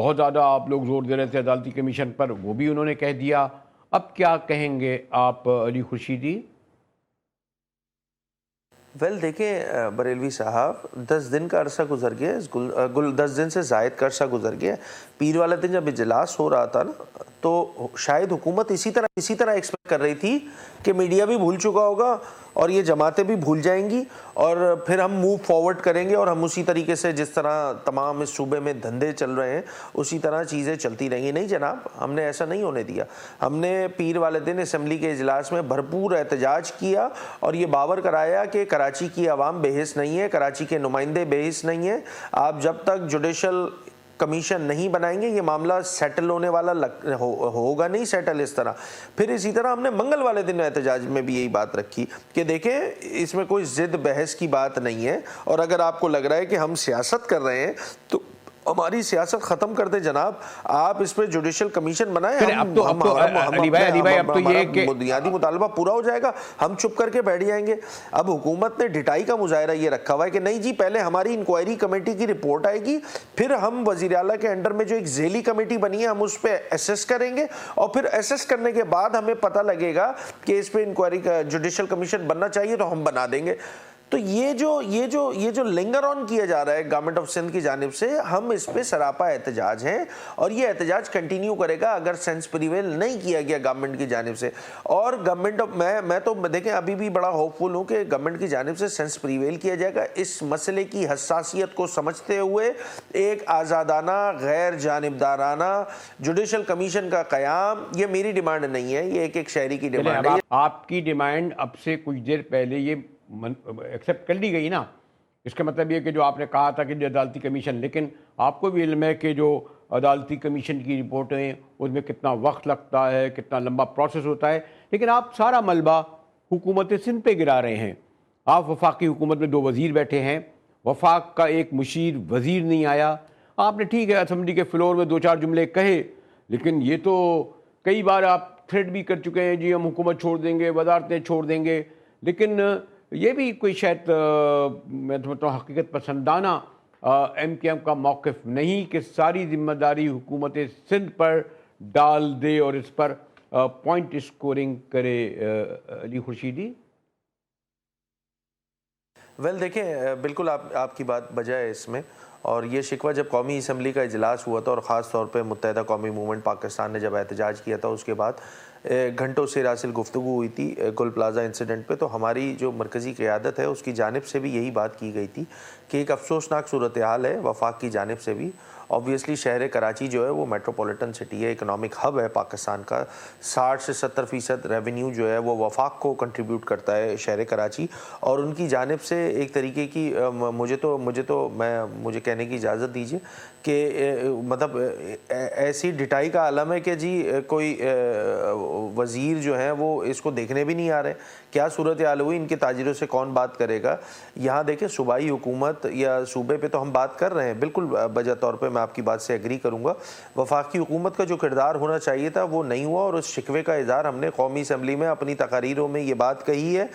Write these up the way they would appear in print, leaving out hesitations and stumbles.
बहुत ज़्यादा आप लोग जोर दे रहे थे अदालती कमीशन पर, वो भी उन्होंने कह दिया। अब क्या कहेंगे आप अली खुर्शीदी? देखिए बरेलवी साहब, 10 दिन का अरसा गुजर गया, 10 दिन से जायद का अरसा गुजर गया। पीर वाले दिन जब इजलास हो रहा था ना, तो शायद हुकूमत इसी तरह एक्सपेक्ट कर रही थी कि मीडिया भी भूल चुका होगा और ये जमातें भी भूल जाएंगी और फिर हम मूव फॉरवर्ड करेंगे और हम उसी तरीके से जिस तरह तमाम इस सूबे में धंधे चल रहे हैं उसी तरह चीज़ें चलती रहेंगी। नहीं जनाब, हमने ऐसा नहीं होने दिया। हमने पीर वाले दिन असम्बली के इजलास में भरपूर एहतजाज किया और ये बावर कराया कि कराची की आवाम बेहिस नहीं है, कराची के नुमाइंदे बेहिस नहीं है। आप जब तक जुडिशल कमीशन नहीं बनाएंगे ये मामला सेटल होने वाला होगा नहीं सेटल इस तरह। फिर इसी तरह हमने मंगल वाले दिन एहतजाज में भी यही बात रखी कि देखें, इसमें कोई जिद बहस की बात नहीं है और अगर आपको लग रहा है कि हम सियासत कर रहे हैं तो हमारी सियासत खत्म कर दे जनाब। आप इस पे जुडिशियल कमीशन बनाएं। अब तो अली भाई अब तो ये कि बुनियादी मुतालबा पूरा हो जाएगा, हम चुप करके बैठ जाएंगे। अब हुकूमत ने ढिठाई का मुजाहरा ये रखा हुआ है कि नहीं जी, पहले हमारी इंक्वायरी कमेटी की रिपोर्ट आएगी, फिर हम वजीर आला के अंडर में जो एक झेली कमेटी बनी है हम उस पर एसेस करेंगे और फिर एसेस करने के बाद हमें पता लगेगा कि इस पर इंक्वायरी का जुडिशियल कमीशन बनना चाहिए तो हम बना देंगे। तो ये जो लिंगर ऑन किया जा रहा है गवर्नमेंट ऑफ सिंध की जानिब से, हम इस पे सरापा एहतजाज हैं और ये एहतजाज कंटिन्यू करेगा अगर सेंस प्रिवेल नहीं किया गया गवर्नमेंट की जानिब से। और गवर्नमेंट ऑफ मैं तो देखें अभी भी बड़ा होपफुल हूँ कि गवर्नमेंट की जानिब से सेंस प्रिवेल किया जाएगा। इस मसले की हसासियत को समझते हुए एक आज़ादाना गैर जानिबदाराना जुडिशल कमीशन का क़याम, ये मेरी डिमांड नहीं है, ये एक शहरी की डिमांड है। आपकी डिमांड अब से कुछ देर पहले ये एक्सेप्ट कर ली गई ना, इसका मतलब ये कि जो आपने कहा था कि अदालती कमीशन, लेकिन आपको भी इल्म है कि जो अदालती कमीशन की रिपोर्टें उसमें कितना वक्त लगता है, कितना लंबा प्रोसेस होता है, लेकिन आप सारा मलबा हुकूमत सिंध पे गिरा रहे हैं। आप वफाकी हुकूमत में 2 वज़ीर बैठे हैं, वफाक का एक मुशीर वज़ीर नहीं आया। आपने ठीक है असम्बली के फ्लोर में 2-4 जुमले कहे, लेकिन ये तो कई बार आप थ्रेट भी कर चुके हैं जी हम हुकूमत छोड़ देंगे, वजारतें छोड़ देंगे। लेकिन ये भी कोई शायद मैं समझता हूँ हकीकत पसंदाना MKM का मौक़िफ़ नहीं कि सारी जिम्मेदारी हुकूमत सिंध पर डाल दे और इस पर पॉइंट स्कोरिंग करे। अली खुर्शीदी? देखें, बिल्कुल आपकी बात बजा है इसमें। और ये शिकवा जब कौमी असम्बली का इजलास हुआ था और ख़ास तौर पे मुत्तहिदा कौमी मूवमेंट पाकिस्तान ने जब एहतजाज किया था उसके बाद घंटों से रासिल गुफ्तगू हुई थी गुल प्लाजा इंसिडेंट पे, तो हमारी जो मरकज़ी क़यादत है उसकी जानिब से भी यही बात की गई थी कि एक अफसोसनाक सूरत हाल है वफाक की जानिब से भी। ऑब्वियसली शहर कराची जो है वो मेट्रोपॉलिटन सिटी है, इकनॉमिक हब है पाकिस्तान का। 60 से 70% रेवेन्यू जो है वो वफाक को कंट्रीब्यूट करता है शहर कराची। और उनकी जानिब से एक तरीके की मुझे कहने की इजाज़त दीजिए कि मतलब ऐसी ढिठाई का आलम है कि जी कोई वज़ीर जो हैं वो इसको देखने भी नहीं आ रहे। क्या सूरत हाल हुई, इनके ताजिरों से कौन बात करेगा। यहाँ देखें, सूबाई हुकूमत या सूबे पे तो हम बात कर रहे हैं, बिल्कुल बजा तौर पे मैं आपकी बात से एग्री करूँगा। वफाकी हुकूमत का जो किरदार होना चाहिए था वो नहीं हुआ और उस शिकवे का इज़हार हमने कौमी असम्बली में अपनी तकारीरों में ये बात कही है।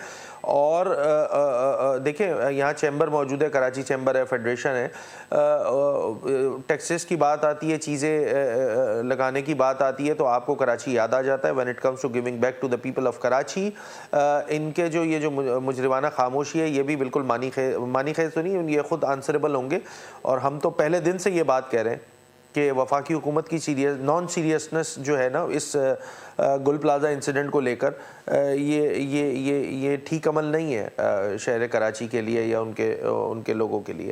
और देखें, यहाँ चैम्बर मौजूद है, कराची चैम्बर है, फेडरेशन है, टैक्सेस की बात आती है, चीज़ें लगाने की बात आती है तो आपको कराची याद आ जाता है when it comes to giving back to the people of Karachi. इनके ये जो मुजरिमाना खामोशी है ये भी बिल्कुल मानी खेज तो नहीं, ये ख़ुद आंसरेबल होंगे। और हम तो पहले दिन से ये बात कह रहे हैं कि वफाकी हुकूमत की नॉन सीरियसनेस जो है ना इस गुल प्लाजा इंसिडेंट को लेकर, ये ठीक अमल नहीं है शहर कराची के लिए या उनके लोगों के लिए।